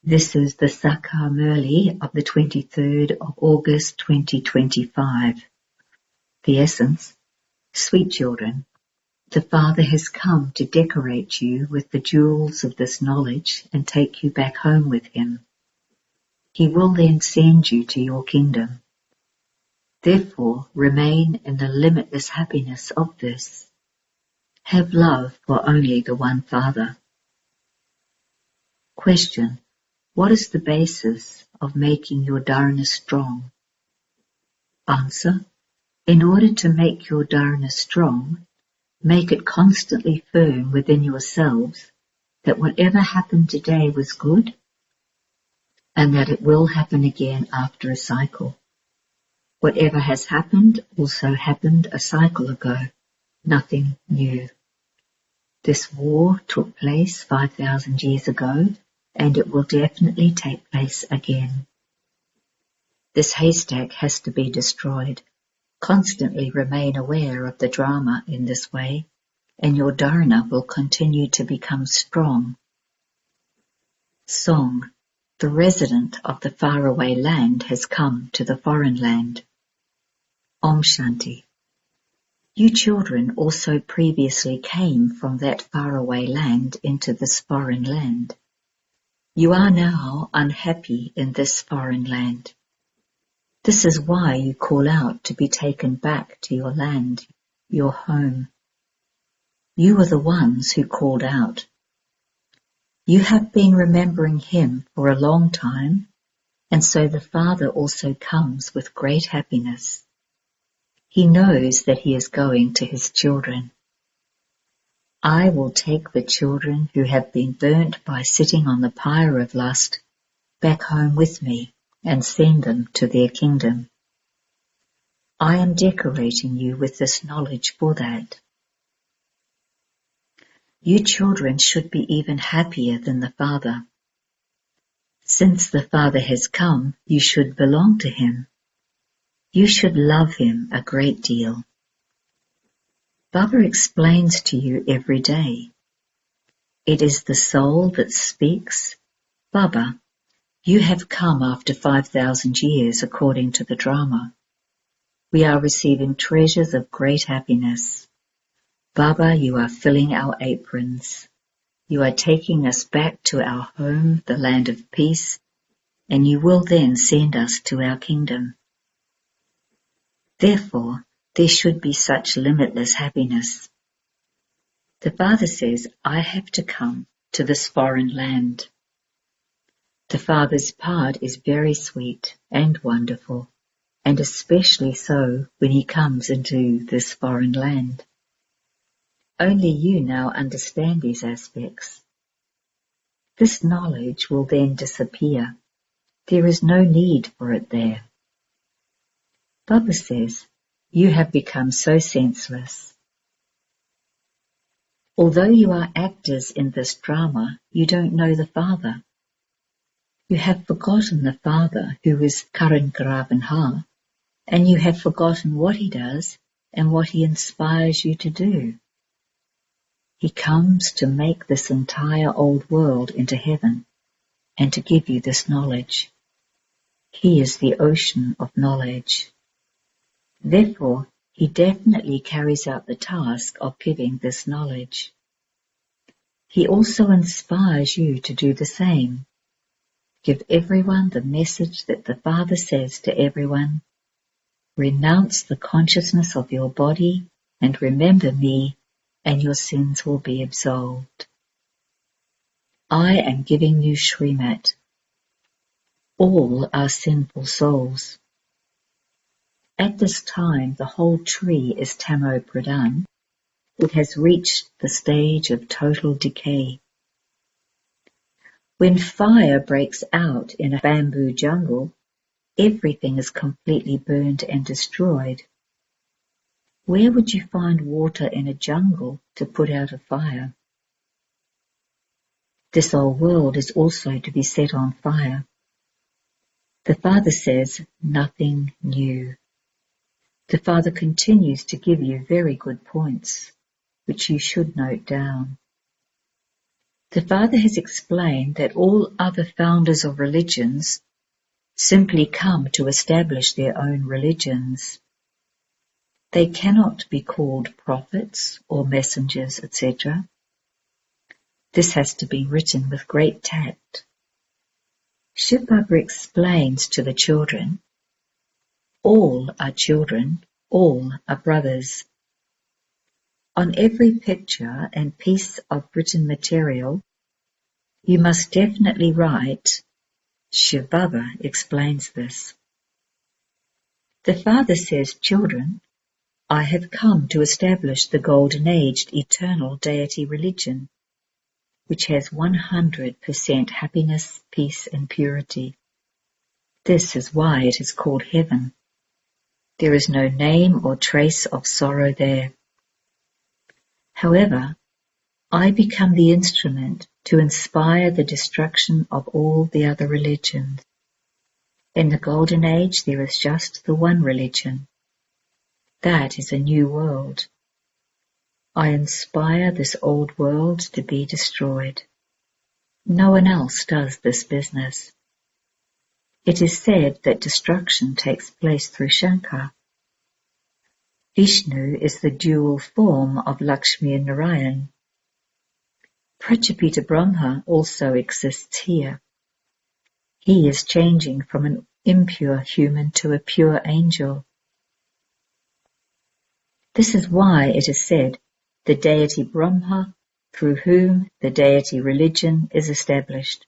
This is the Sakha Murli of the 23rd of August 2025. The essence: sweet children, the Father has come to decorate you with the jewels of this knowledge and take you back home with him. He will then send you to your kingdom. Therefore, remain in the limitless happiness of this. Have love for only the one Father. Question: what is the basis of making your dharana strong? Answer: in order to make your dharana strong, make it constantly firm within yourselves that whatever happened today was good and that it will happen again after a cycle. Whatever has happened also happened a cycle ago, nothing new. This war took place 5,000 years ago, and it will definitely take place again. This haystack has to be destroyed. Constantly remain aware of the drama in this way, and your dharana will continue to become strong. Song: the resident of the faraway land has come to the foreign land. Om Shanti. You children also previously came from that faraway land into this foreign land. You are now unhappy in this foreign land. This is why you call out to be taken back to your land, your home. You are the ones who called out. You have been remembering him for a long time, and so the Father also comes with great happiness. He knows that he is going to his children. I will take the children who have been burnt by sitting on the pyre of lust back home with me and send them to their kingdom. I am decorating you with this knowledge for that. You children should be even happier than the Father. Since the Father has come, you should belong to him. You should love him a great deal. Baba explains to you every day. It is the soul that speaks. Baba, you have come after 5,000 years according to the drama. We are receiving treasures of great happiness. Baba, you are filling our aprons. You are taking us back to our home, the land of peace, and you will then send us to our kingdom. Therefore, there should be such limitless happiness. The Father says, I have to come to this foreign land. The Father's part is very sweet and wonderful, and especially so when he comes into this foreign land. Only you now understand these aspects. This knowledge will then disappear. There is no need for it there. Baba says, you have become so senseless. Although you are actors in this drama, you don't know the Father. You have forgotten the Father who is Karan Karavanha, and you have forgotten what he does and what he inspires you to do. He comes to make this entire old world into heaven and to give you this knowledge. He is the ocean of knowledge. Therefore, he definitely carries out the task of giving this knowledge. He also inspires you to do the same. Give everyone the message that the Father says to everyone. Renounce the consciousness of your body and remember me, and your sins will be absolved. I am giving you Srimat. All are sinful souls. At this time, the whole tree is Tamo Pradhan. It has reached the stage of total decay. When fire breaks out in a bamboo jungle, everything is completely burnt and destroyed. Where would you find water in a jungle to put out a fire? This old world is also to be set on fire. The Father says, nothing new. The Father continues to give you very good points, which you should note down. The Father has explained that all other founders of religions simply come to establish their own religions. They cannot be called prophets or messengers, etc. This has to be written with great tact. Shiv Baba explains to the children, all are children, all are brothers. On every picture and piece of written material, you must definitely write, Shiv Baba explains this. The Father says, children, I have come to establish the golden-aged eternal deity religion, which has 100% happiness, peace and purity. This is why it is called heaven. There is no name or trace of sorrow there. However, I become the instrument to inspire the destruction of all the other religions. In the Golden Age there is just the one religion. That is a new world. I inspire this old world to be destroyed. No one else does this business. It is said that destruction takes place through Shankar. Vishnu is the dual form of Lakshmi and Narayan. Prajapita Brahma also exists here. He is changing from an impure human to a pure angel. This is why it is said, the deity Brahma, through whom the deity religion is established.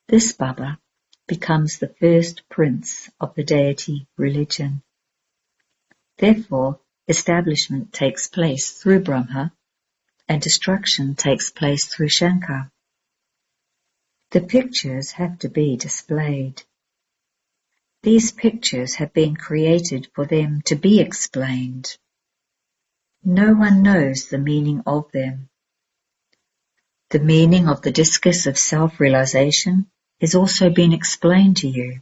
This Baba becomes the first prince of the deity religion. Therefore, establishment takes place through Brahma, and destruction takes place through Shankar. The pictures have to be displayed. These pictures have been created for them to be explained. No one knows the meaning of them. The meaning of the discus of self-realization has also been explained to you.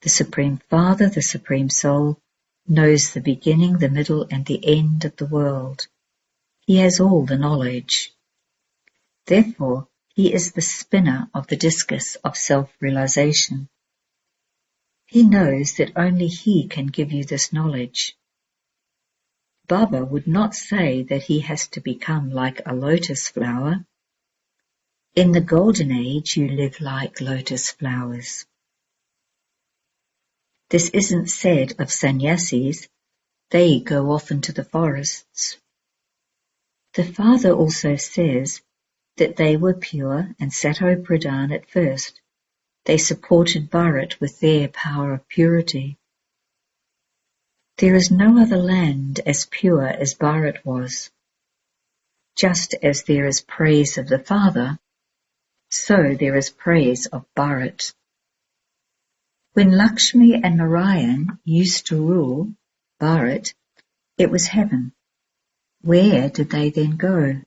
The Supreme Father, the Supreme Soul, knows the beginning, the middle, and the end of the world. He has all the knowledge. Therefore, he is the spinner of the discus of self-realization. He knows that only he can give you this knowledge. Baba would not say that he has to become like a lotus flower. In the Golden Age, you live like lotus flowers. This isn't said of sannyasis. They go off into the forests. The Father also says that they were pure and Sato Pradhan at first. They supported Bharat with their power of purity. There is no other land as pure as Bharat was. Just as there is praise of the Father, so there is praise of Bharat. When Lakshmi and Narayan used to rule Bharat, it was heaven. Where did they then go?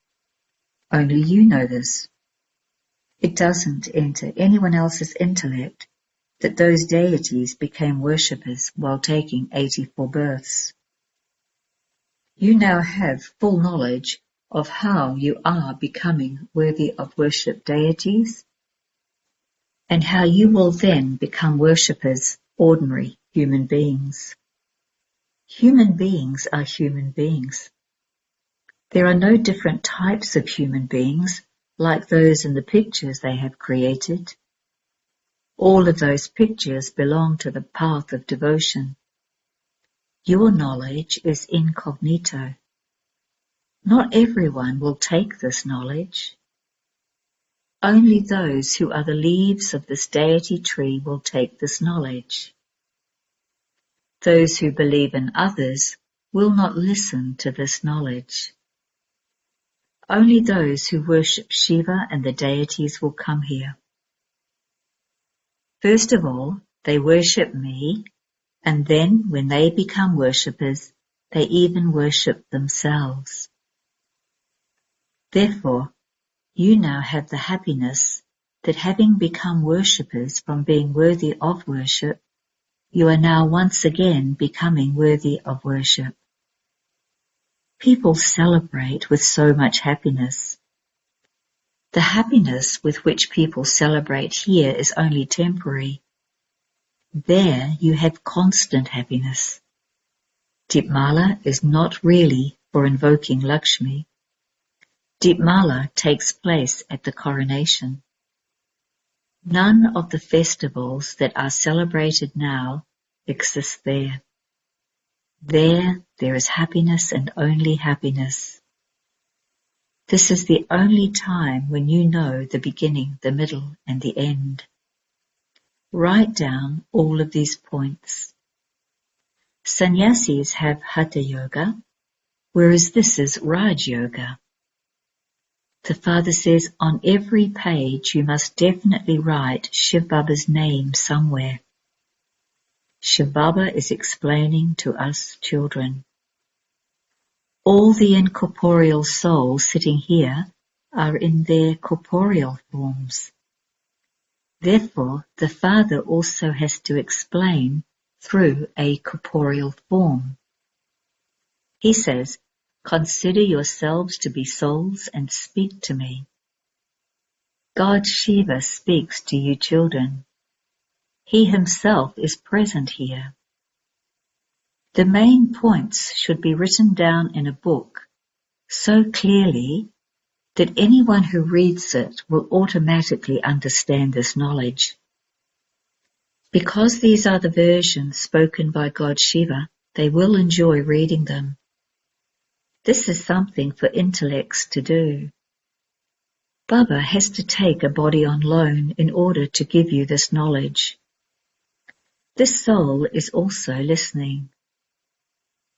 Only you know this. It doesn't enter anyone else's intellect that those deities became worshippers while taking 84 births. You now have full knowledge of how you are becoming worthy of worship deities, and how you will then become worshippers, ordinary human beings. Human beings are human beings. There are no different types of human beings like those in the pictures they have created. All of those pictures belong to the path of devotion. Your knowledge is incognito. Not everyone will take this knowledge. Only those who are the leaves of this deity tree will take this knowledge. Those who believe in others will not listen to this knowledge. Only those who worship Shiva and the deities will come here. First of all, they worship me, and then when they become worshippers, they even worship themselves. Therefore, you now have the happiness that having become worshippers from being worthy of worship, you are now once again becoming worthy of worship. People celebrate with so much happiness. The happiness with which people celebrate here is only temporary. There you have constant happiness. Deepmala is not really for invoking Lakshmi. Deepmala takes place at the coronation. None of the festivals that are celebrated now exist there. There is happiness and only happiness. This is the only time when you know the beginning, the middle, and the end. Write down all of these points. Sannyasis have Hatha Yoga, whereas this is Raj Yoga. The Father says on every page you must definitely write Shiv Baba's name somewhere. Shiv Baba is explaining to us children. All the incorporeal souls sitting here are in their corporeal forms. Therefore, the Father also has to explain through a corporeal form. He says, "Consider yourselves to be souls and speak to me." God Shiva speaks to you children. He himself is present here. The main points should be written down in a book so clearly that anyone who reads it will automatically understand this knowledge. Because these are the versions spoken by God Shiva, they will enjoy reading them. This is something for intellects to do. Baba has to take a body on loan in order to give you this knowledge. This soul is also listening.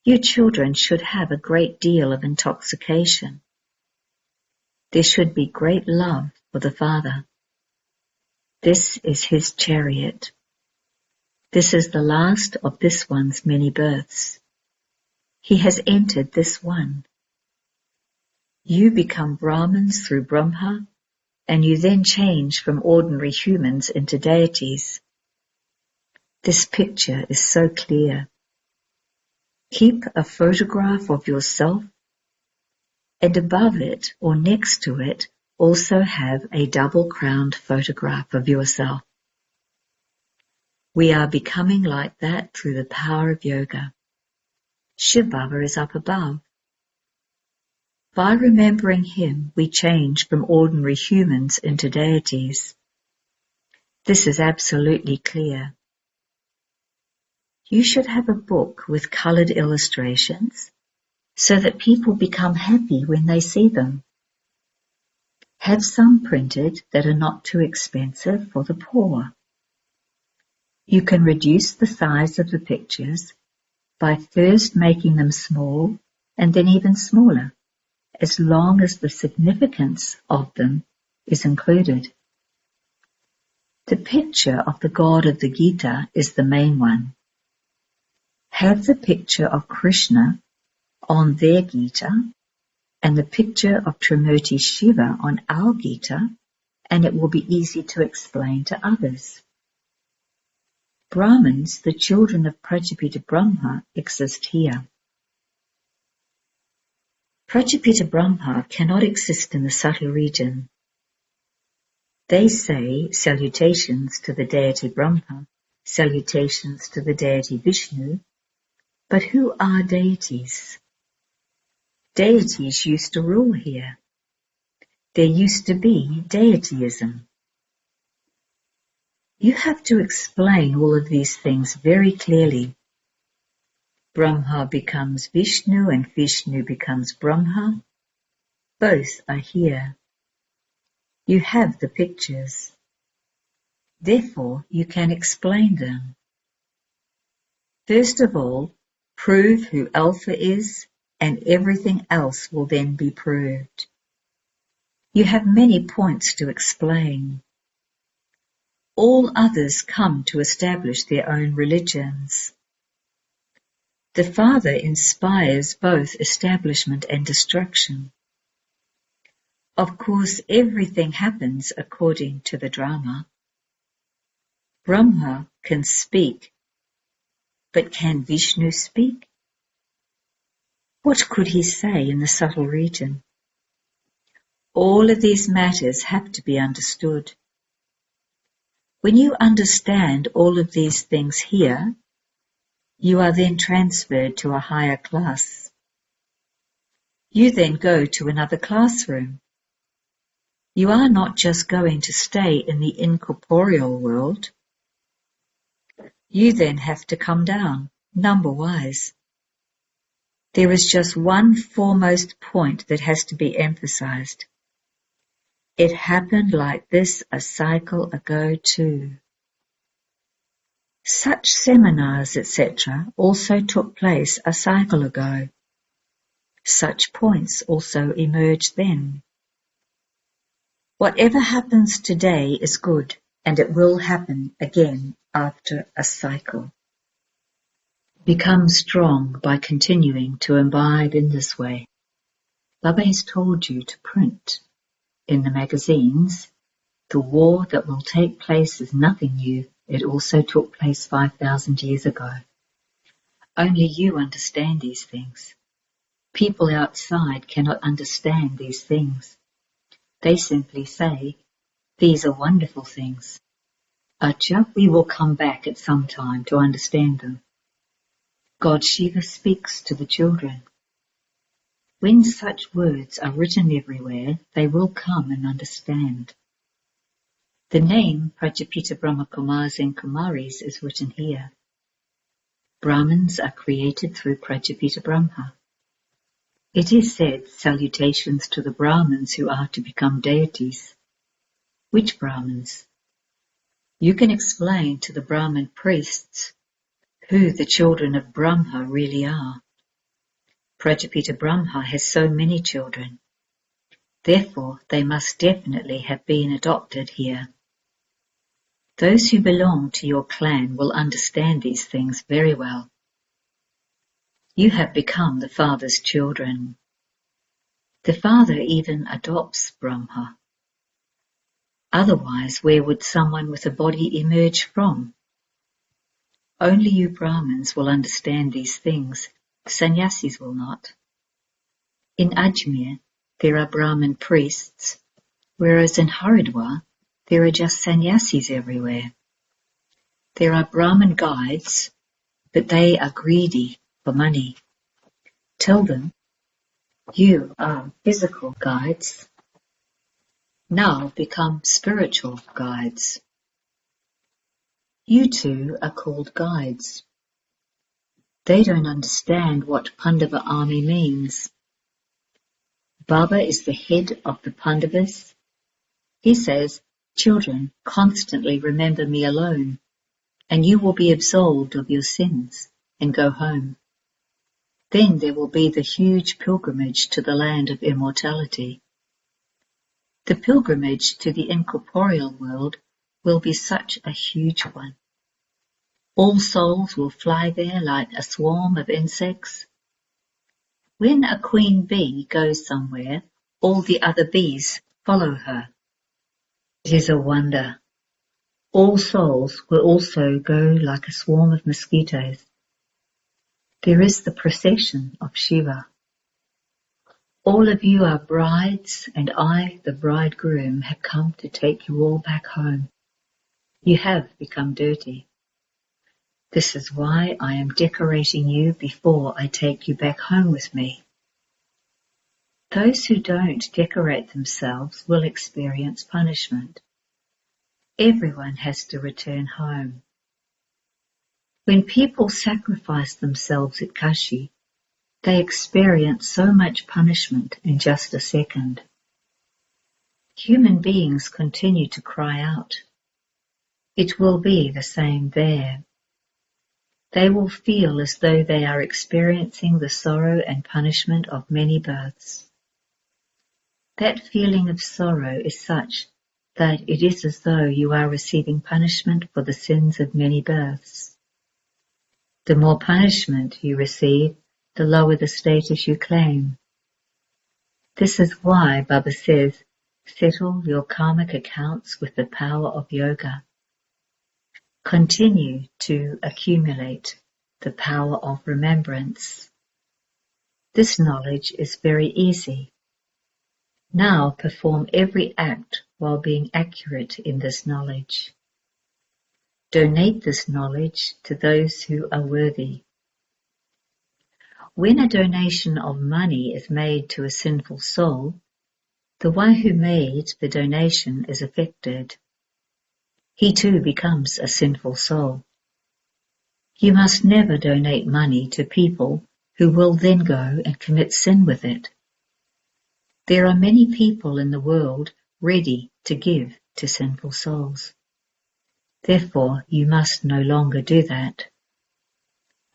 You children should have a great deal of intoxication. There should be great love for the Father. This is his chariot. This is the last of this one's many births. He has entered this one. You become Brahmins through Brahma, and you then change from ordinary humans into deities. This picture is so clear. Keep a photograph of yourself, and above it or next to it also have a double-crowned photograph of yourself. We are becoming like that through the power of yoga. Shiv Baba is up above. By remembering him, we change from ordinary humans into deities. This is absolutely clear. You should have a book with colored illustrations so that people become happy when they see them. Have some printed that are not too expensive for the poor. You can reduce the size of the pictures by first making them small and then even smaller, as long as the significance of them is included. The picture of the God of the Gita is the main one. Have the picture of Krishna on their Gita and the picture of Trimurti Shiva on our Gita, and it will be easy to explain to others. Brahmins, the children of Prajapita Brahma, exist here. Prajapita Brahma cannot exist in the subtle region. They say salutations to the deity Brahma, salutations to the deity Vishnu, but who are deities? Deities used to rule here. There used to be deityism. You have to explain all of these things very clearly. Brahma becomes Vishnu and Vishnu becomes Brahma. Both are here. You have the pictures. Therefore, you can explain them. First of all, prove who Alpha is, and everything else will then be proved. You have many points to explain. All others come to establish their own religions. The Father inspires both establishment and destruction. Of course, everything happens according to the drama. Brahma can speak, but can Vishnu speak? What could he say in the subtle region? All of these matters have to be understood. When you understand all of these things here, you are then transferred to a higher class. You then go to another classroom. You are not just going to stay in the incorporeal world. You then have to come down, number-wise. There is just one foremost point that has to be emphasized. It happened like this a cycle ago too. Such seminars, etc., also took place a cycle ago. Such points also emerged then. Whatever happens today is good, and it will happen again after a cycle. Become strong by continuing to imbibe in this way. Baba has told you to print in the magazines, the war that will take place is nothing new. It also took place 5,000 years ago. Only you understand these things. People outside cannot understand these things. They simply say, these are wonderful things. Acha, we will come back at some time to understand them. God Shiva speaks to the children. When such words are written everywhere, they will come and understand. The name Prajapita Brahmakumaris and Kumaris is written here. Brahmins are created through Prajapita Brahma. It is said, salutations to the Brahmins who are to become deities. Which Brahmins? You can explain to the Brahmin priests who the children of Brahma really are. Prajapita Brahma has so many children. Therefore, they must definitely have been adopted here. Those who belong to your clan will understand these things very well. You have become the Father's children. The Father even adopts Brahma. Otherwise, where would someone with a body emerge from? Only you Brahmins will understand these things. Sannyasis will not. In Ajmer, there are Brahmin priests, whereas in Haridwar, there are just sannyasis everywhere. There are Brahmin guides, but they are greedy for money. Tell them, you are physical guides. Now become spiritual guides. You two are called guides. They don't understand what Pandava army means. Baba is the head of the Pandavas. He says, children, constantly remember me alone, and you will be absolved of your sins and go home. Then there will be the huge pilgrimage to the land of immortality. The pilgrimage to the incorporeal world will be such a huge one. All souls will fly there like a swarm of insects. When a queen bee goes somewhere, all the other bees follow her. It is a wonder. All souls will also go like a swarm of mosquitoes. There is the procession of Shiva. All of you are brides, and I, the bridegroom, have come to take you all back home. You have become dirty. This is why I am decorating you before I take you back home with me. Those who don't decorate themselves will experience punishment. Everyone has to return home. When people sacrifice themselves at Kashi, they experience so much punishment in just a second. Human beings continue to cry out. It will be the same there. They will feel as though they are experiencing the sorrow and punishment of many births. That feeling of sorrow is such that it is as though you are receiving punishment for the sins of many births. The more punishment you receive, the lower the status you claim. This is why Baba says, settle your karmic accounts with the power of yoga. Continue to accumulate the power of remembrance. This knowledge is very easy. Now perform every act while being accurate in this knowledge. Donate this knowledge to those who are worthy. When a donation of money is made to a sinful soul, the one who made the donation is affected. He too becomes a sinful soul. You must never donate money to people who will then go and commit sin with it. There are many people in the world ready to give to sinful souls. Therefore, you must no longer do that.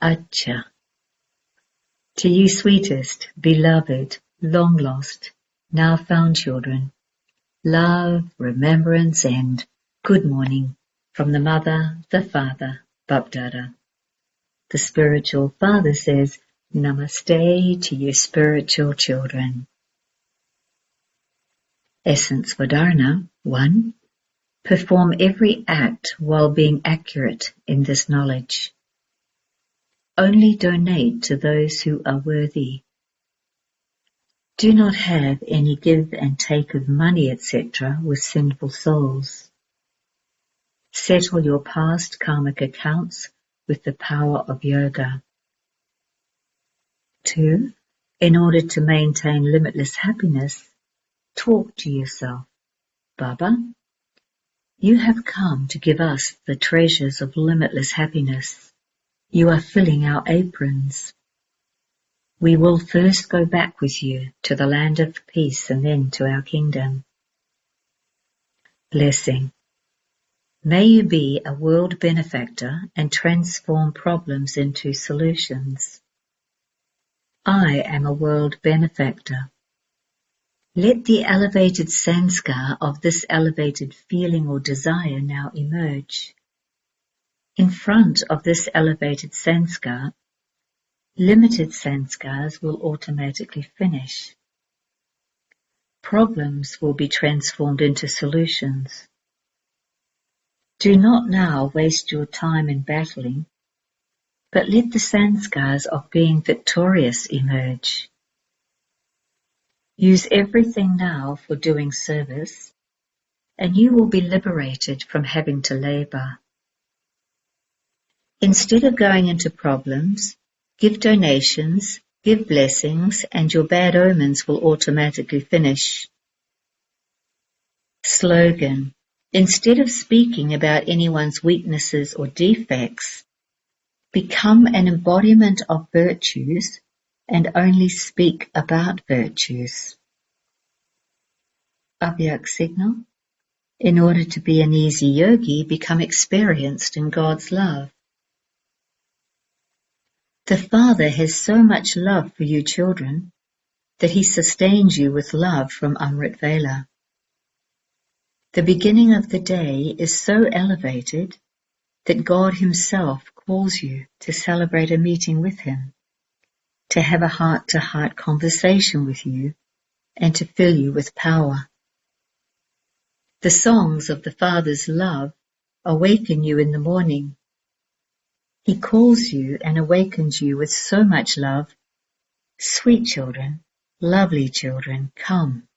Acha. To you sweetest, beloved, long lost, now found children, love, remembrance and good morning from the Mother, the Father, Bapdada. The spiritual father says, Namaste to your spiritual children. Essence for Dharana 1. Perform every act while being accurate in this knowledge. Only donate to those who are worthy. Do not have any give and take of money, etc. with sinful souls. Settle your past karmic accounts with the power of yoga. 2. In order to maintain limitless happiness, talk to yourself. Baba, you have come to give us the treasures of limitless happiness. You are filling our aprons. We will first go back with you to the land of peace and then to our kingdom. Blessing. May you be a world benefactor and transform problems into solutions. I am a world benefactor. Let the elevated sanskar of this elevated feeling or desire now emerge. In front of this elevated sanskar, limited sanskars will automatically finish. Problems will be transformed into solutions. Do not now waste your time in battling, but let the sanskars of being victorious emerge. Use everything now for doing service, and you will be liberated from having to labor. Instead of going into problems, give donations, give blessings, and your bad omens will automatically finish. Slogan. Instead of speaking about anyone's weaknesses or defects, become an embodiment of virtues and only speak about virtues. Avyak signal. In order to be an easy yogi, become experienced in God's love. The Father has so much love for you children that He sustains you with love from Amrit Vela. The beginning of the day is so elevated that God Himself calls you to celebrate a meeting with Him, to have a heart-to-heart conversation with you, and to fill you with power. The songs of the Father's love awaken you in the morning. He calls you and awakens you with so much love. Sweet children, lovely children, come.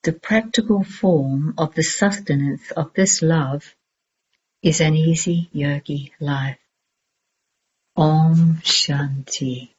The practical form of the sustenance of this love is an easy yogi life. Om Shanti.